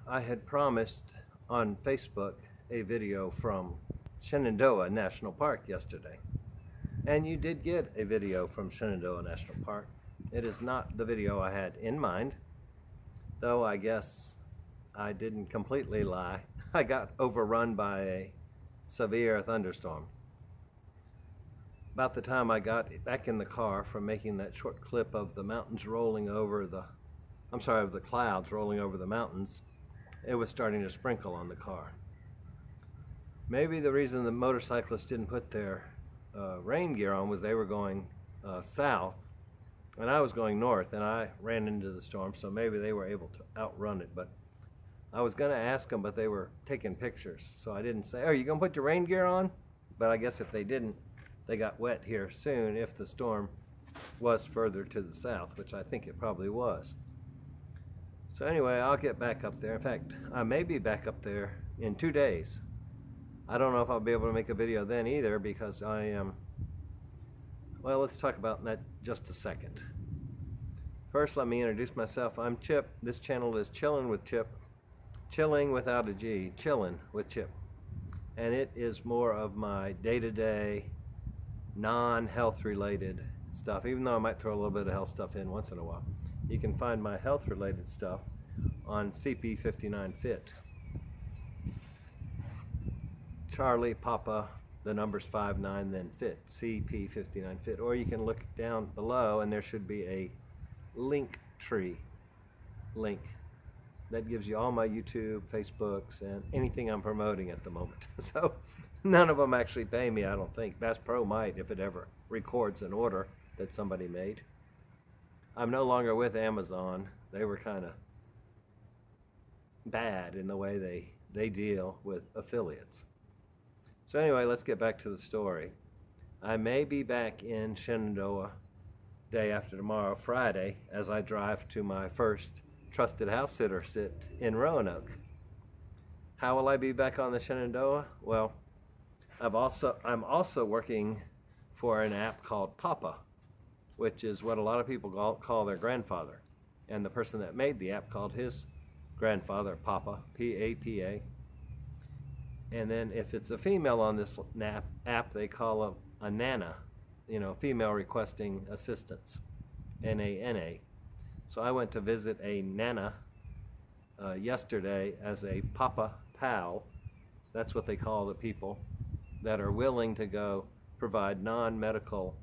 I had promised on Facebook a video from Shenandoah National Park yesterday, and you did get a video from Shenandoah National Park. It is not the video I had in mind, though I guess I didn't completely lie. I got overrun by a severe thunderstorm. About the time I got back in the car from making that short clip of the mountains rolling over of the clouds rolling over the mountains, it was starting to sprinkle on the car. Maybe the reason the motorcyclists didn't put their rain gear on was they were going south and I was going north, and I ran into the storm, so maybe they were able to outrun it. But I was going to ask them, but they were taking pictures, so I didn't say, "Oh, are you going to put your rain gear on?" But I guess if they didn't, they got wet here soon if the storm was further to the south, which I think it probably was. So anyway, I'll get back up there. In fact, I may be back up there in 2 days. I don't know if I'll be able to make a video then either, because I am, well, let's talk about that just a second. First, let me introduce myself. I'm Chip. This channel is Chillin' with Chip. Chilling without a G. Chillin' with Chip. And it is more of my day-to-day, non-health related stuff, even though I might throw a little bit of health stuff in once in a while. You can find my health related stuff on CP59Fit. Charlie, Papa, the numbers 59, then Fit, CP59Fit. Or you can look down below and there should be a Linktree link that gives you all my YouTube, Facebooks, and anything I'm promoting at the moment. So none of them actually pay me, I don't think. Bass Pro might if it ever records an order that somebody made. I'm no longer with Amazon. They were kind of bad in the way they deal with affiliates. So anyway, let's get back to the story. I may be back in Shenandoah day after tomorrow, Friday, as I drive to my first trusted house sitter sit in Roanoke. How will I be back on the Shenandoah? Well, I'm also working for an app called Papa, which is what a lot of people call their grandfather. And the person that made the app called his grandfather Papa, P-A-P-A. And then if it's a female on this app, they call a Nana, female requesting assistance, N-A-N-A. So I went to visit a Nana yesterday as a Papa Pal. That's what they call the people that are willing to go provide non-medical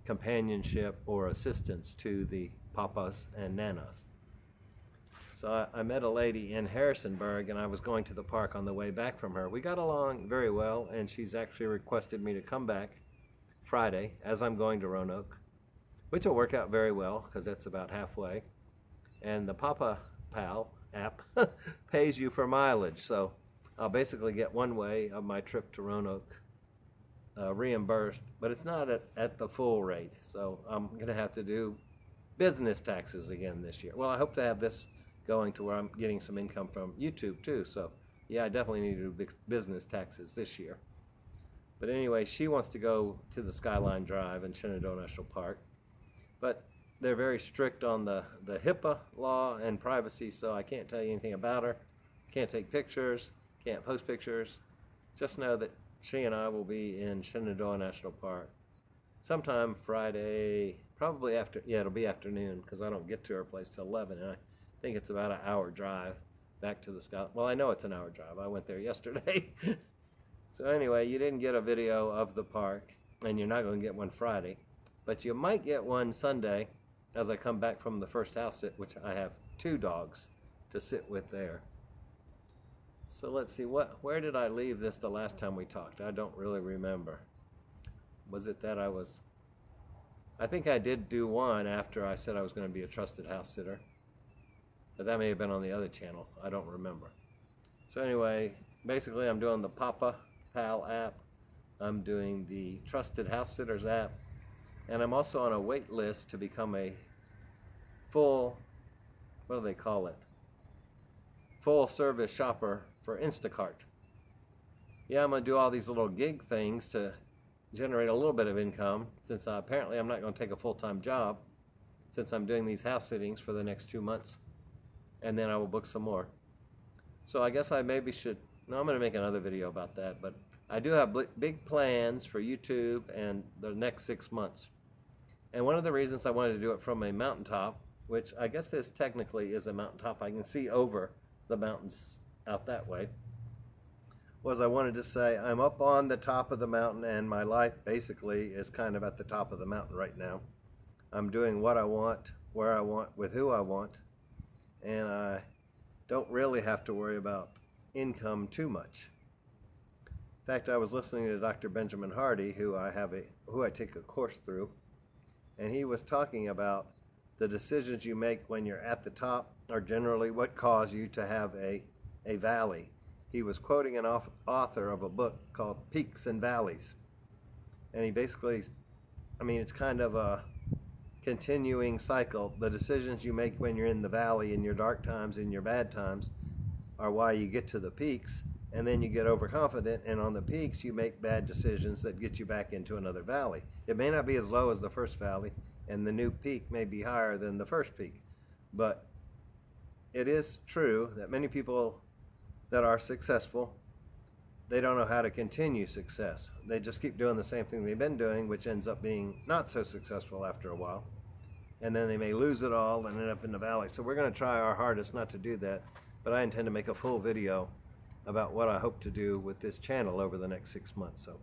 companionship or assistance to the Papas and Nanas. So I met a lady in Harrisonburg, and I was going to the park on the way back from her. We got along very well, and she's actually requested me to come back Friday as I'm going to Roanoke, which will work out very well because that's about halfway. And the Papa Pal app pays you for mileage, so I'll basically get one way of my trip to Roanoke reimbursed, but it's not at the full rate, so I'm going to have to do business taxes again this year. Well, I hope to have this going to where I'm getting some income from YouTube too, so yeah, I definitely need to do business taxes this year. But anyway, she wants to go to the Skyline Drive in Shenandoah National Park, but they're very strict on the HIPAA law and privacy, so I can't tell you anything about her. Can't take pictures, can't post pictures. Just know that she and I will be in Shenandoah National Park sometime Friday, probably it'll be afternoon, because I don't get to her place till 11, and I think it's about an hour drive back to the Sky. Well, I know it's an hour drive. I went there yesterday. So anyway, you didn't get a video of the park, and you're not going to get one Friday, but you might get one Sunday as I come back from the first house sit, which I have 2 dogs to sit with there. So let's see, where did I leave this the last time we talked? I don't really remember. Was it that I think I did do one after I said I was going to be a trusted house sitter, but that may have been on the other channel. I don't remember. So anyway, basically I'm doing the Papa Pal app, I'm doing the Trusted House Sitters app, and I'm also on a wait list to become a full, what do they call it? Full service shopper for Instacart. Yeah, I'm going to do all these little gig things to generate a little bit of income, since apparently I'm not going to take a full-time job, since I'm doing these house sittings for the next 2 months, and then I will book some more. So I guess I maybe should, no, I'm going to make another video about that, but I do have big plans for YouTube and the next 6 months. And one of the reasons I wanted to do it from a mountaintop, which I guess this technically is a mountaintop, I can see over the mountains out that way, was I wanted to say I'm up on the top of the mountain and my life basically is kind of at the top of the mountain right now. I'm doing what I want, where I want, with who I want, and I don't really have to worry about income too much. In fact, I was listening to Dr. Benjamin Hardy, who I take a course through, and he was talking about the decisions you make when you're at the top are generally what cause you to have a valley. He was quoting an author of a book called Peaks and Valleys, and he basically, I mean, it's kind of a continuing cycle. The decisions you make when you're in the valley, in your dark times, in your bad times, are why you get to the peaks, and then you get overconfident, and on the peaks you make bad decisions that get you back into another valley. It may not be as low as the first valley, and the new peak may be higher than the first peak, but it is true that many people that are successful, they don't know how to continue success. They just keep doing the same thing they've been doing, which ends up being not so successful after a while. And then they may lose it all and end up in the valley. So we're going to try our hardest not to do that, but I intend to make a full video about what I hope to do with this channel over the next 6 months. So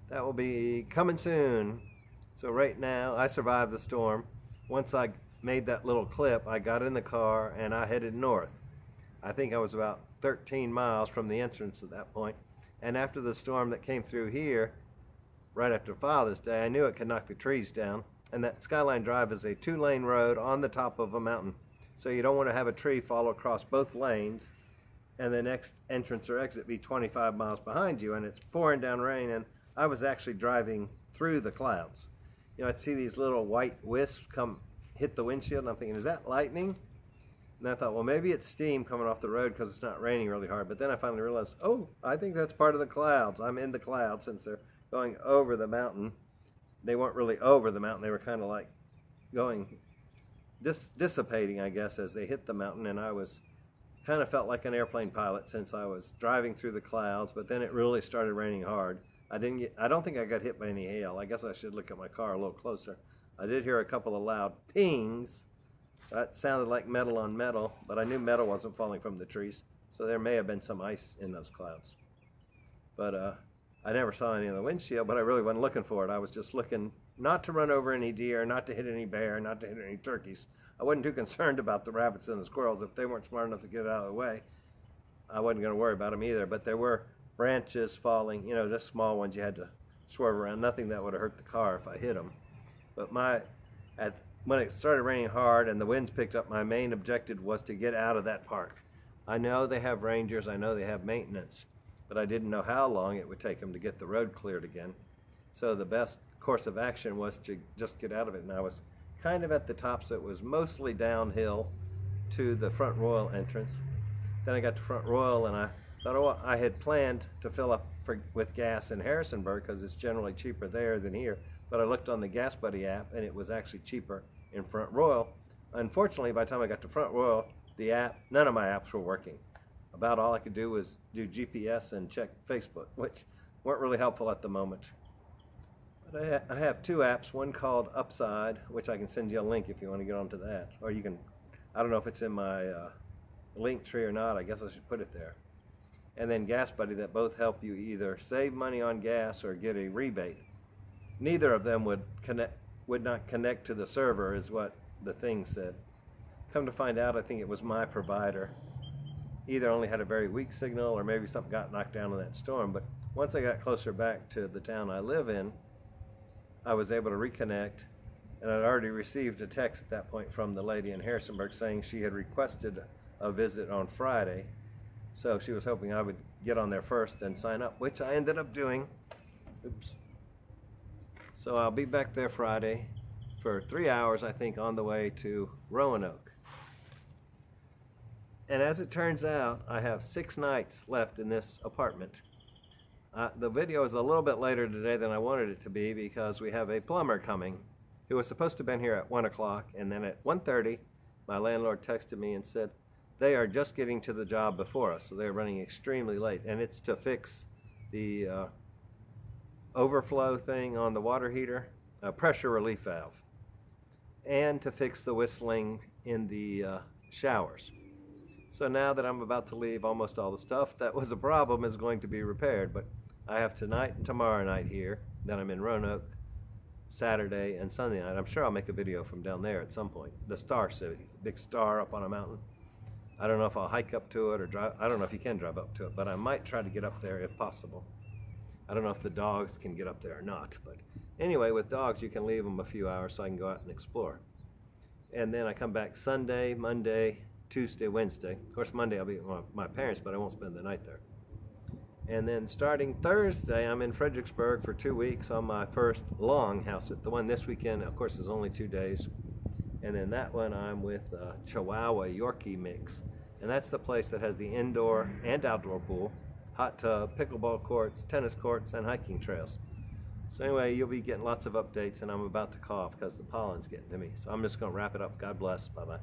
that will be coming soon. So right now, I survived the storm. Once I made that little clip, I got in the car and I headed north. I think I was about 13 miles from the entrance at that point. And after the storm that came through here, right after Father's Day, I knew it could knock the trees down. And that Skyline Drive is a 2-lane road on the top of a mountain. So you don't want to have a tree fall across both lanes and the next entrance or exit be 25 miles behind you, and it's pouring down rain, and I was actually driving through the clouds. You know, I'd see these little white wisps come hit the windshield, and I'm thinking, is that lightning? And I thought, well, maybe it's steam coming off the road because it's not raining really hard. But then I finally realized, oh, I think that's part of the clouds. I'm in the clouds since they're going over the mountain. They weren't really over the mountain. They were kind of like going, dissipating, I guess, as they hit the mountain. And I was kind of felt like an airplane pilot since I was driving through the clouds. But then it really started raining hard. I don't think I got hit by any hail. I guess I should look at my car a little closer. I did hear a couple of loud pings. That sounded like metal on metal, but I knew metal wasn't falling from the trees, so there may have been some ice in those clouds. But I never saw any in the windshield, but I really wasn't looking for it. I was just looking not to run over any deer, not to hit any bear, not to hit any turkeys. I wasn't too concerned about the rabbits and the squirrels. If they weren't smart enough to get out of the way, I wasn't going to worry about them either. But there were branches falling, you know, just small ones you had to swerve around. Nothing that would have hurt the car if I hit them. But when it started raining hard and the winds picked up, my main objective was to get out of that park. I know they have rangers, I know they have maintenance, but I didn't know how long it would take them to get the road cleared again. So the best course of action was to just get out of it. And I was kind of at the top, so it was mostly downhill to the Front Royal entrance. Then I got to Front Royal and I thought, oh, I had planned to fill up with gas in Harrisonburg because it's generally cheaper there than here. But I looked on the Gas Buddy app and it was actually cheaper in Front Royal. Unfortunately, by the time I got to Front Royal, none of my apps were working. About all I could do was do GPS and check Facebook, which weren't really helpful at the moment. But I have 2 apps, one called Upside, which I can send you a link if you want to get onto that. Or you can, I don't know if it's in my Linktree or not, I guess I should put it there. And then Gas Buddy, that both help you either save money on gas or get a rebate. Neither of them would not connect to the server is what the thing said. Come to find out, I think it was my provider. Either only had a very weak signal or maybe something got knocked down in that storm. But once I got closer back to the town I live in, I was able to reconnect, and I'd already received a text at that point from the lady in Harrisonburg saying she had requested a visit on Friday. So she was hoping I would get on there first and sign up, which I ended up doing. Oops. So I'll be back there Friday for 3 hours, I think, on the way to Roanoke. And as it turns out, I have 6 nights left in this apartment. The video is a little bit later today than I wanted it to be because we have a plumber coming who was supposed to have been here at 1 o'clock, and then at 1:30, my landlord texted me and said, they are just getting to the job before us, so they're running extremely late, and it's to fix the overflow thing on the water heater, pressure relief valve, and to fix the whistling in the showers. So now that I'm about to leave, almost all the stuff that was a problem is going to be repaired, but I have tonight and tomorrow night here. Then I'm in Roanoke Saturday and Sunday night. I'm sure I'll make a video from down there at some point. The Star City, big star up on a mountain. I don't know if I'll hike up to it or drive. I don't know if you can drive up to it, but I might try to get up there if possible. I don't know if the dogs can get up there or not, but anyway, with dogs you can leave them a few hours so I can go out and explore. And then I come back Sunday, Monday, Tuesday, Wednesday. Of course, Monday I'll be with my parents, but I won't spend the night there. And then starting Thursday, I'm in Fredericksburg for 2 weeks on my first long house sit. The one this weekend, of course, is only 2 days. And then that one I'm with Chihuahua Yorkie mix. And that's the place that has the indoor and outdoor pool, hot tub, pickleball courts, tennis courts, and hiking trails. So anyway, you'll be getting lots of updates, and I'm about to cough because the pollen's getting to me. So I'm just going to wrap it up. God bless. Bye-bye.